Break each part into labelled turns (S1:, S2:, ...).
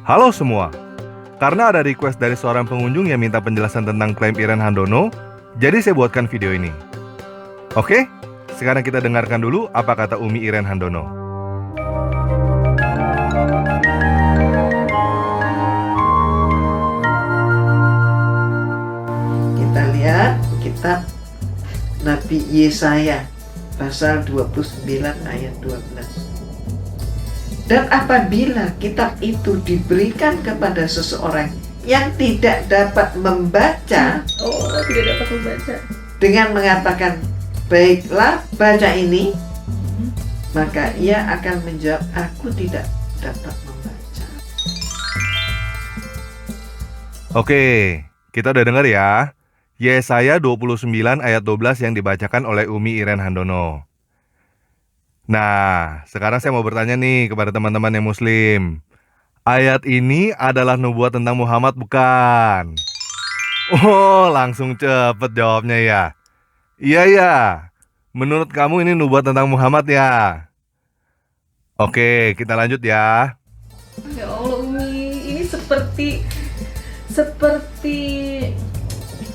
S1: Halo semua, karena ada request dari seorang pengunjung yang minta penjelasan tentang klaim Irene Handono, jadi saya buatkan video ini. Oke, sekarang kita dengarkan dulu apa kata Umi Irene Handono.
S2: Kita lihat kitab Nabi Yesaya pasal 29 ayat 12. Dan apabila kitab itu diberikan kepada seseorang yang tidak dapat membaca,
S3: tidak dapat membaca,
S2: dengan mengatakan, baiklah baca ini, maka ia akan menjawab, aku tidak dapat membaca.
S1: Oke, kita udah dengar ya. Yesaya 29 ayat 12 yang dibacakan oleh Umi Irene Handono. Nah, sekarang saya mau bertanya nih kepada teman-teman yang muslim. Ayat ini adalah nubuat tentang Muhammad bukan? Oh, langsung cepet jawabnya ya. Iya ya, menurut kamu ini nubuat tentang Muhammad ya? Oke, kita lanjut ya.
S3: Ya Allah Umi, ini seperti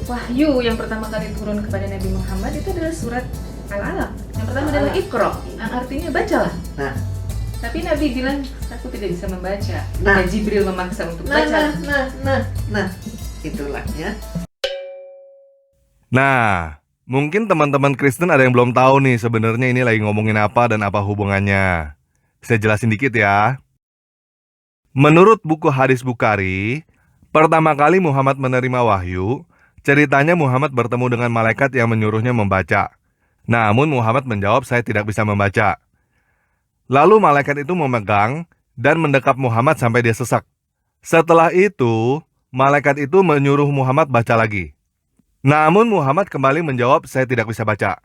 S3: wahyu yang pertama kali turun kepada Nabi Muhammad itu adalah surat Al-Alaq. Yang pertama adalah Iqra, yang artinya bacalah.
S2: Nah,
S3: tapi Nabi bilang aku tidak bisa membaca.
S2: Nah.
S3: Dan Jibril memaksa untuk baca.
S2: nah, itulah ya.
S1: Nah, mungkin teman-teman Kristen ada yang belum tahu nih sebenarnya ini lagi ngomongin apa dan apa hubungannya. Saya jelasin dikit ya. Menurut buku Hadis Bukhari, pertama kali Muhammad menerima wahyu, ceritanya Muhammad bertemu dengan malaikat yang menyuruhnya membaca. Namun Muhammad menjawab, saya tidak bisa membaca. Lalu malaikat itu memegang dan mendekap Muhammad sampai dia sesak. Setelah itu, malaikat itu menyuruh Muhammad baca lagi. Namun Muhammad kembali menjawab, saya tidak bisa baca.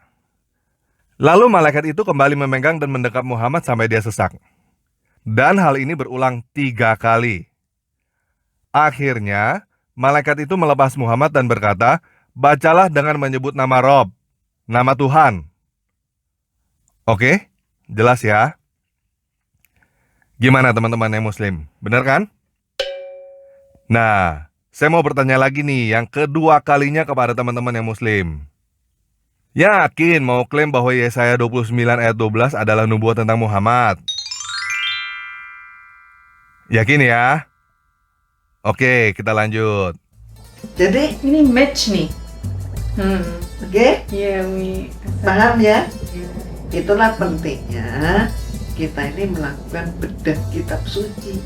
S1: Lalu malaikat itu kembali memegang dan mendekap Muhammad sampai dia sesak. Dan hal ini berulang 3 kali. Akhirnya, malaikat itu melepas Muhammad dan berkata, bacalah dengan menyebut nama Rob, nama Tuhan. Oke, jelas ya? Gimana teman-teman yang muslim? Benar kan? Nah, saya mau bertanya lagi nih yang kedua kalinya kepada teman-teman yang muslim. Yakin mau klaim bahwa Yesaya 29 ayat 12 adalah nubuat tentang Muhammad? Yakin ya? Oke, kita lanjut.
S2: Jadi,
S3: Ini match nih.
S2: oke,
S3: Iya Umi.
S2: paham ya?
S3: Iya.
S2: Itulah pentingnya kita ini melakukan bedah kitab suci.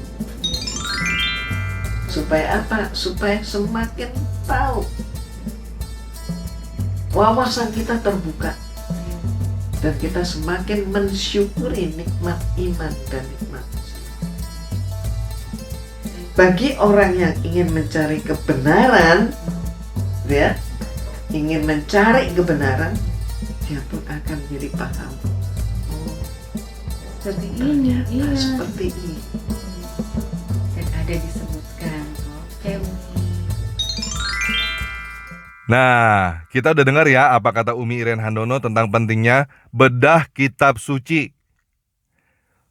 S2: Supaya apa? Supaya semakin tahu. Wawasan kita terbuka. Dan kita semakin mensyukuri nikmat iman dan nikmat Islam. Bagi orang yang ingin mencari kebenaran, ya, ingin mencari kebenaran, dia pun akan jadi paham.
S3: Seperti ini, iya.
S2: Seperti ini.
S3: Dan ada disebutkan. Oke Umi.
S1: Nah, kita udah dengar ya apa kata Umi Irene Handono tentang pentingnya bedah kitab suci.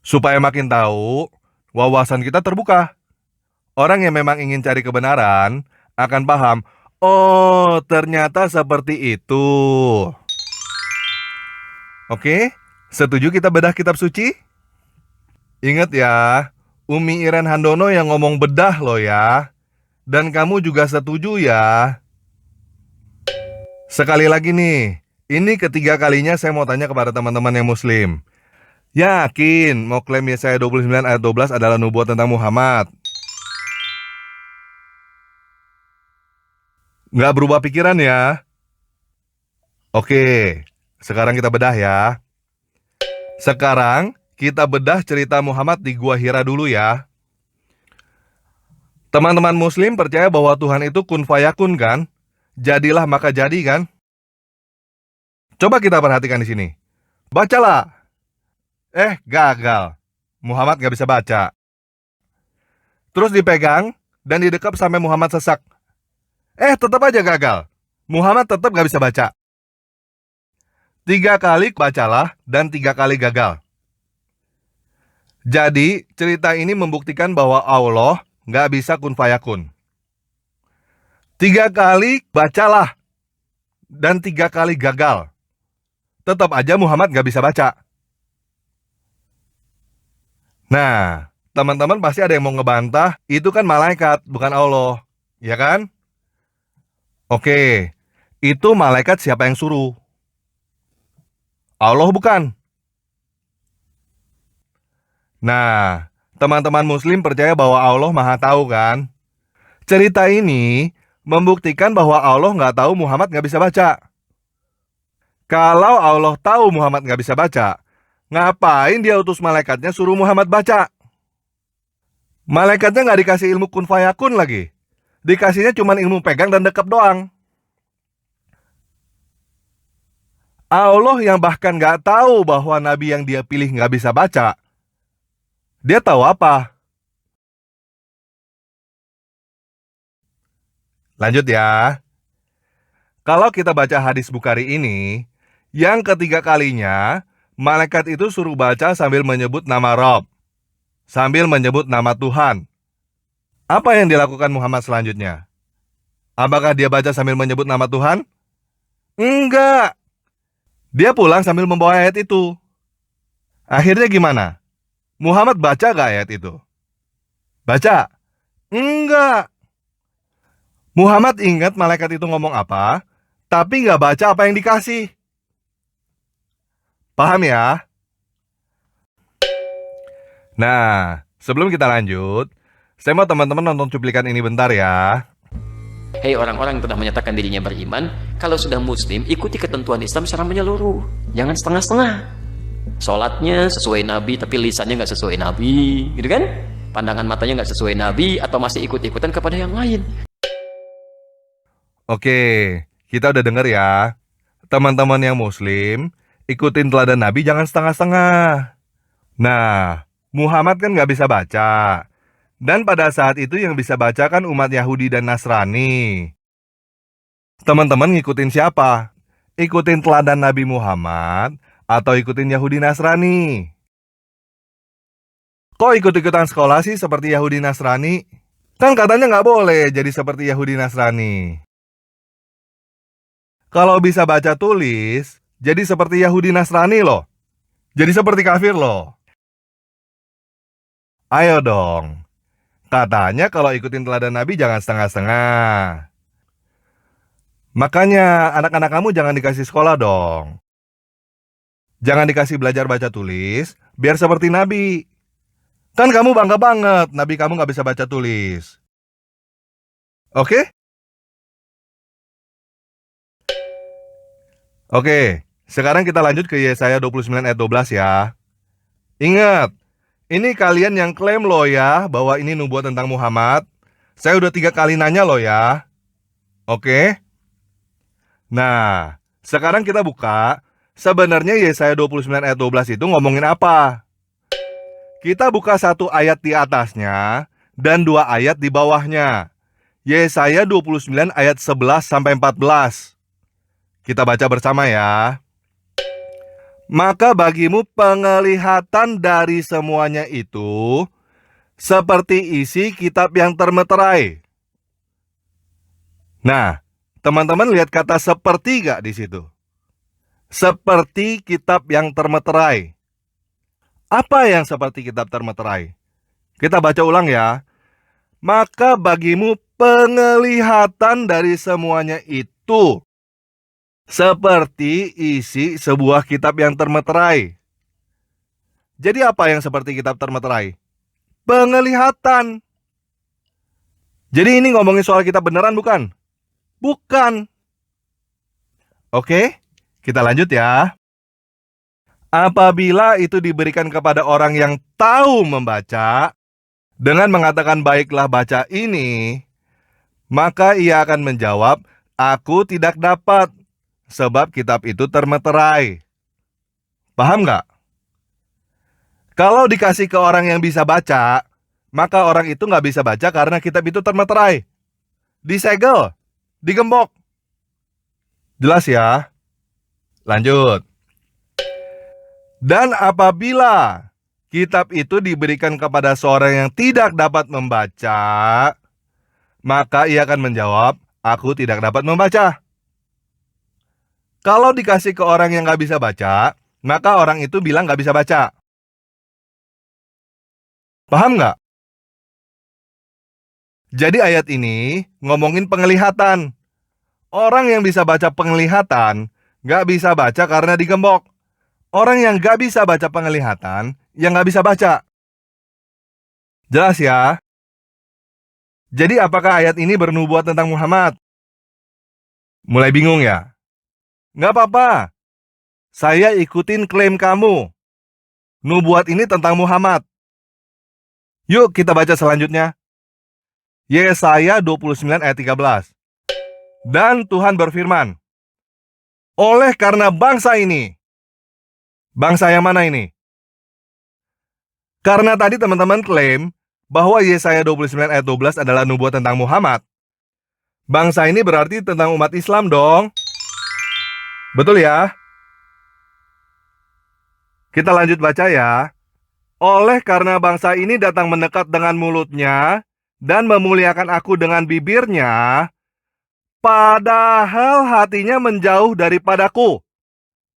S1: Supaya makin tahu, wawasan kita terbuka. Orang yang memang ingin cari kebenaran akan paham, oh ternyata seperti itu. Oke, setuju kita bedah kitab suci? Ingat ya, Umi Irene Handono yang ngomong bedah loh ya. Dan kamu juga setuju ya. Sekali lagi nih, ini ketiga kalinya saya mau tanya kepada teman-teman yang muslim. Yakin mau klaim Yesaya 29 ayat 12 adalah nubuat tentang Muhammad? Nggak berubah pikiran ya? Oke, sekarang kita bedah ya. Sekarang kita bedah cerita Muhammad di Gua Hira dulu ya. Teman-teman muslim percaya bahwa Tuhan itu kun fayakun kan? Jadilah maka jadi kan? Coba kita perhatikan di sini. Bacalah. Gagal. Muhammad gak bisa baca. Terus dipegang dan didekap sampai Muhammad sesak. Tetap aja gagal. Muhammad tetap gak bisa baca. 3 kali bacalah dan 3 kali gagal. Jadi, cerita ini membuktikan bahwa Allah nggak bisa kun fayakun. 3 kali bacalah, dan 3 kali gagal. Tetap aja Muhammad nggak bisa baca. Nah, teman-teman pasti ada yang mau ngebantah, itu kan malaikat, bukan Allah. Ya kan? Oke, itu malaikat siapa yang suruh? Allah bukan? Nah, teman-teman muslim percaya bahwa Allah maha tahu kan? Cerita ini membuktikan bahwa Allah nggak tahu Muhammad nggak bisa baca. Kalau Allah tahu Muhammad nggak bisa baca, ngapain dia utus malaikatnya suruh Muhammad baca? Malaikatnya nggak dikasih ilmu kun fayakun lagi. Dikasihnya cuma ilmu pegang dan dekap doang. Allah yang bahkan nggak tahu bahwa Nabi yang dia pilih nggak bisa baca. Dia tahu apa? Lanjut ya. Kalau kita baca hadis Bukhari ini, yang ketiga kalinya, malaikat itu suruh baca sambil menyebut nama Rob, sambil menyebut nama Tuhan. Apa yang dilakukan Muhammad selanjutnya? Apakah dia baca sambil menyebut nama Tuhan? Enggak. Dia pulang sambil membawa ayat itu. Akhirnya gimana? Muhammad baca gak ayat itu? Baca? Enggak. Muhammad ingat malaikat itu ngomong apa, tapi nggak baca apa yang dikasih. Paham ya? Nah, sebelum kita lanjut, saya mau teman-teman nonton cuplikan ini bentar ya.
S4: Hei orang-orang yang telah menyatakan dirinya beriman, kalau sudah muslim, ikuti ketentuan Islam secara menyeluruh. Jangan setengah-setengah. Sholatnya sesuai Nabi, tapi lisannya nggak sesuai Nabi, gitu kan? Pandangan matanya nggak sesuai Nabi, atau masih ikut-ikutan kepada yang lain.
S1: Oke, kita udah denger ya. Teman-teman yang muslim, ikutin teladan Nabi jangan setengah-setengah. Nah, Muhammad kan nggak bisa baca. Dan pada saat itu yang bisa baca kan umat Yahudi dan Nasrani. Teman-teman ngikutin siapa? Ikutin teladan Nabi Muhammad atau ikutin Yahudi Nasrani? Kok ikut-ikutan sekolah sih seperti Yahudi Nasrani? Kan katanya nggak boleh jadi seperti Yahudi Nasrani. Kalau bisa baca tulis, jadi seperti Yahudi Nasrani loh. Jadi seperti kafir loh. Ayo dong. Katanya kalau ikutin teladan Nabi jangan setengah-setengah. Makanya anak-anak kamu jangan dikasih sekolah dong. Jangan dikasih belajar baca tulis, biar seperti Nabi. Kan kamu bangga banget, Nabi kamu nggak bisa baca tulis. Oke? Oke, sekarang kita lanjut ke Yesaya 29 ayat 12 ya. Ingat, ini kalian yang klaim loh ya, bahwa ini nubuat tentang Muhammad. Saya udah 3 kali nanya loh ya. Oke? Nah, sekarang kita buka. Sebenarnya Yesaya 29 ayat 12 itu ngomongin apa? Kita buka 1 ayat di atasnya dan 2 ayat di bawahnya. Yesaya 29 ayat 11 sampai 14. Kita baca bersama ya. Maka bagimu penglihatan dari semuanya itu seperti isi kitab yang termeterai. Nah, teman-teman lihat kata seperti gak di situ? Seperti kitab yang termeterai. Apa yang seperti kitab termeterai? Kita baca ulang ya. Maka bagimu penglihatan dari semuanya itu seperti isi sebuah kitab yang termeterai. Jadi apa yang seperti kitab termeterai? Penglihatan. Jadi ini ngomongin soal kitab beneran bukan? Bukan. Oke, kita lanjut ya. Apabila itu diberikan kepada orang yang tahu membaca, dengan mengatakan baiklah baca ini, maka ia akan menjawab, aku tidak dapat, sebab kitab itu termeterai. Paham nggak? Kalau dikasih ke orang yang bisa baca, maka orang itu nggak bisa baca karena kitab itu termeterai. Disegel, digembok. Jelas ya? Lanjut. Dan apabila kitab itu diberikan kepada seorang yang tidak dapat membaca, maka ia akan menjawab, aku tidak dapat membaca. Kalau dikasih ke orang yang gak bisa baca, maka orang itu bilang gak bisa baca. Paham nggak? Jadi ayat ini ngomongin penglihatan. Orang yang bisa baca penglihatan gak bisa baca karena digembok. Orang yang gak bisa baca penglihatan yang gak bisa baca. Jelas ya? Jadi apakah ayat ini bernubuat tentang Muhammad? Mulai bingung ya? Nggak apa-apa. Saya ikutin klaim kamu. Nubuat ini tentang Muhammad. Yuk kita baca selanjutnya. Yesaya 29 ayat 13. Dan Tuhan berfirman, oleh karena bangsa ini. Bangsa yang mana ini? Karena tadi teman-teman klaim bahwa Yesaya 29 ayat 12 adalah nubuat tentang Muhammad. Bangsa ini berarti tentang umat Islam dong. Betul ya? Kita lanjut baca ya. Oleh karena bangsa ini datang mendekat dengan mulutnya dan memuliakan aku dengan bibirnya, padahal hatinya menjauh daripadaku,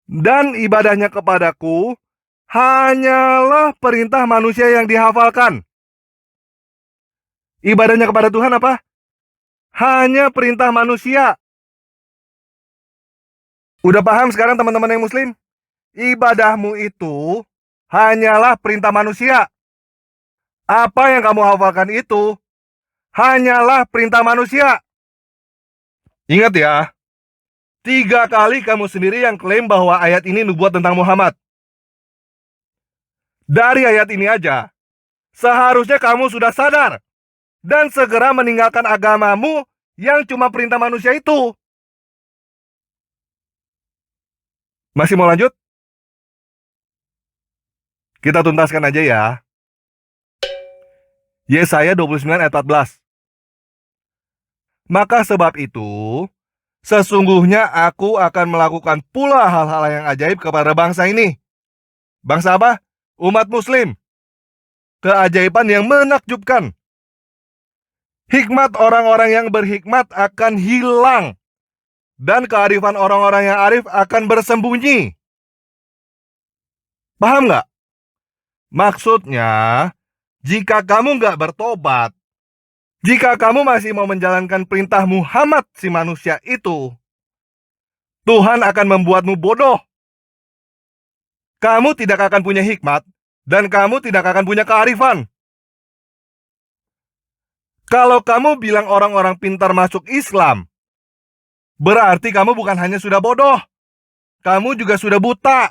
S1: dan ibadahnya kepadaku hanyalah perintah manusia yang dihafalkan. Ibadahnya kepada Tuhan apa? Hanya perintah manusia. Udah paham sekarang teman-teman yang muslim? Ibadahmu itu hanyalah perintah manusia. Apa yang kamu hafalkan itu hanyalah perintah manusia. Ingat ya, 3 kali kamu sendiri yang klaim bahwa ayat ini nubuat tentang Muhammad. Dari ayat ini aja, seharusnya kamu sudah sadar dan segera meninggalkan agamamu yang cuma perintah manusia itu. Masih mau lanjut? Kita tuntaskan aja ya. Yesaya 29 ayat 14. Maka sebab itu, sesungguhnya aku akan melakukan pula hal-hal yang ajaib kepada bangsa ini. Bangsa apa? Umat muslim. Keajaiban yang menakjubkan. Hikmat orang-orang yang berhikmat akan hilang. Dan kearifan orang-orang yang arif akan bersembunyi. Paham nggak? Maksudnya, jika kamu nggak bertobat, jika kamu masih mau menjalankan perintah Muhammad si manusia itu, Tuhan akan membuatmu bodoh. Kamu tidak akan punya hikmat, dan kamu tidak akan punya kearifan. Kalau kamu bilang orang-orang pintar masuk Islam, berarti kamu bukan hanya sudah bodoh, kamu juga sudah buta.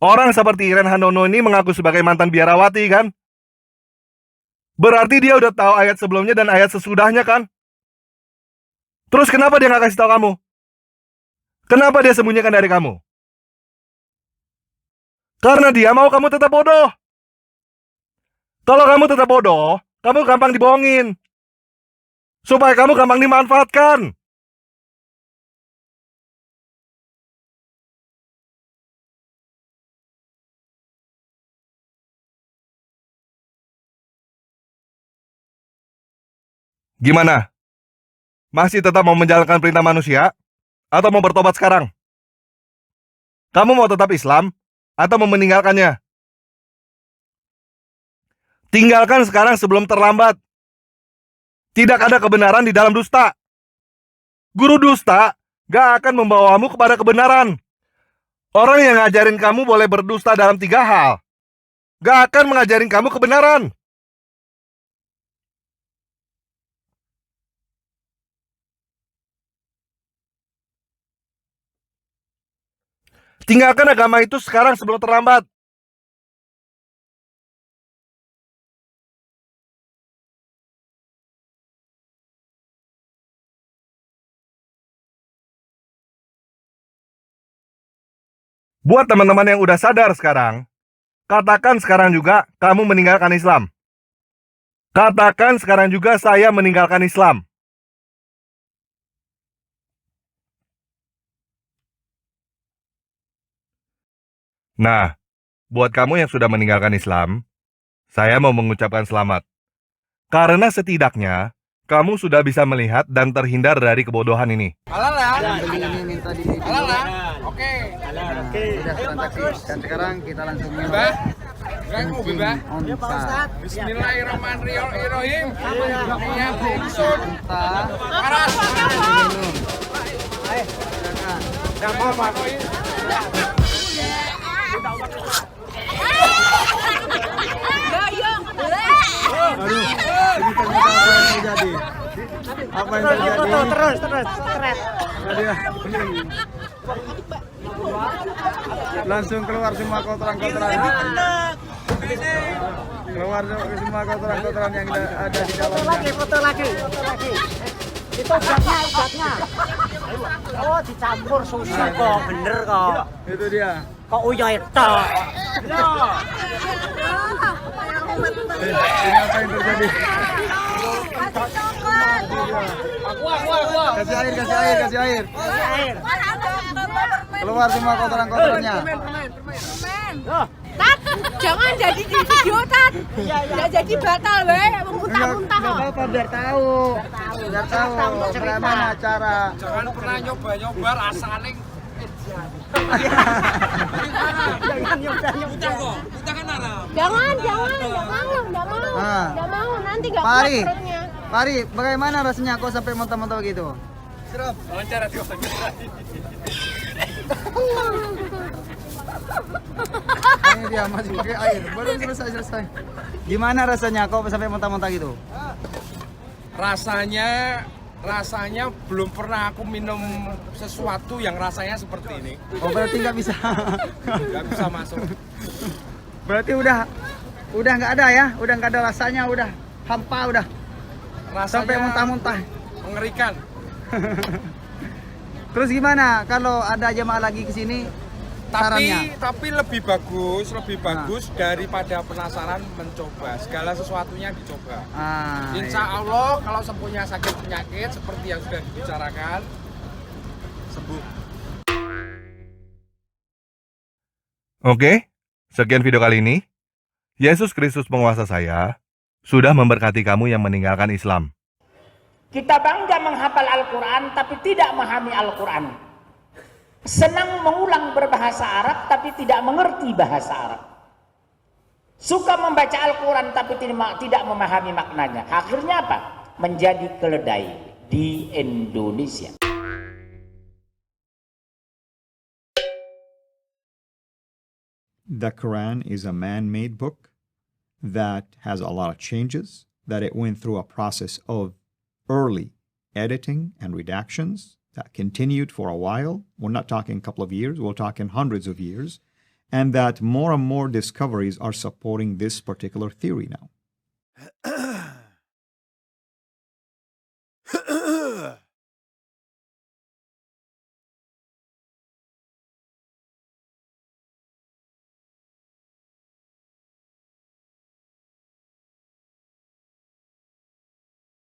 S1: Orang seperti Iren Handono ini mengaku sebagai mantan biarawati kan? Berarti dia udah tahu ayat sebelumnya dan ayat sesudahnya kan? Terus kenapa dia nggak kasih tahu kamu? Kenapa dia sembunyikan dari kamu? Karena dia mau kamu tetap bodoh. Kalau kamu tetap bodoh, kamu gampang dibohongin. Supaya kamu gampang dimanfaatkan. Gimana? Masih tetap mau menjalankan perintah manusia? Atau mau bertobat sekarang? Kamu mau tetap Islam? Atau mau meninggalkannya? Tinggalkan sekarang sebelum terlambat. Tidak ada kebenaran di dalam dusta. Guru dusta gak akan membawamu kepada kebenaran. Orang yang ngajarin kamu boleh berdusta dalam 3 hal. Gak akan mengajarin kamu kebenaran. Tinggalkan agama itu sekarang sebelum terlambat. Buat teman-teman yang udah sadar sekarang, katakan sekarang juga kamu meninggalkan Islam. Katakan sekarang juga saya meninggalkan Islam. Nah, Buat kamu yang sudah meninggalkan Islam, saya mau mengucapkan selamat. Karena setidaknya, kamu sudah bisa melihat dan terhindar dari kebodohan ini.
S5: Halal ya? Ini minta di halal ya? Oke. Sudah transaksi. Dan sekarang kita langsung minum. Kencing onta.
S6: Bismillahirrahmanirrahim.
S5: Iya, maksud. Onta.
S6: Paras.
S5: Minum.
S6: Enggak apa-apa.
S5: Aduh, ini ternyata apa yang terjadi? Apa yang terjadi? Terus. Aduh. Langsung keluar semua kotoran-kotoran. Keluar semua kotoran-kotoran yang ada di dalamnya.
S7: Foto lagi. Itu udatnya. Oh, dicampur susu kok, bener kok.
S5: Itu dia.
S7: Kok uyo itu?
S5: Ini apa yang terjadi? Kasih air. Keluar semua kotoran-kotorannya.
S8: Tat, jangan jadi di video, Tat. Nggak jadi batal, weh. Muntah-muntah kok.
S5: Apa biar tahu. Biar tahu bagaimana cara.
S6: Jangan pernah nyoba-nyoba rasanya.
S8: Jangan mau.
S5: Ah.
S8: Nggak mau, nanti nggak
S5: Pari.
S8: kuat perutnya.
S5: Pari, bagaimana rasanya kau sampai muntah-muntah begitu? Ini dia masih pakai air, baru selesai. Gimana rasanya kau sampai muntah-muntah gitu?
S6: Rasanya belum pernah aku minum sesuatu yang rasanya seperti ini.
S5: Oh berarti nggak bisa.
S6: Nggak bisa masuk.
S5: Berarti udah nggak ada ya? Udah nggak ada rasanya, udah hampa udah.
S6: Rasanya
S5: Sampai muntah-muntah.
S6: mengerikan.
S5: Terus gimana kalau ada jemaah lagi ke sini? Sarannya?
S6: Tapi lebih bagus daripada penasaran mencoba. Segala sesuatunya dicoba. Insya Allah kalau sempunya sakit penyakit seperti yang sudah dibicarakan sembuh.
S1: Oke, sekian video kali ini. Yesus Kristus penguasa saya sudah memberkati kamu yang meninggalkan Islam.
S7: Kita bangga menghafal Al-Quran tapi tidak memahami Al-Quran. Senang mengulang berbahasa Arab tapi tidak mengerti bahasa Arab. Suka membaca Al-Quran tapi tidak memahami maknanya. Akhirnya apa? Menjadi keledai di Indonesia.
S9: The Quran is a man-made book that has a lot of changes, that it went through a process of early editing and redactions that continued for a while. We're not talking a couple of years, we're talking hundreds of years, and that more and more discoveries are supporting this particular theory now.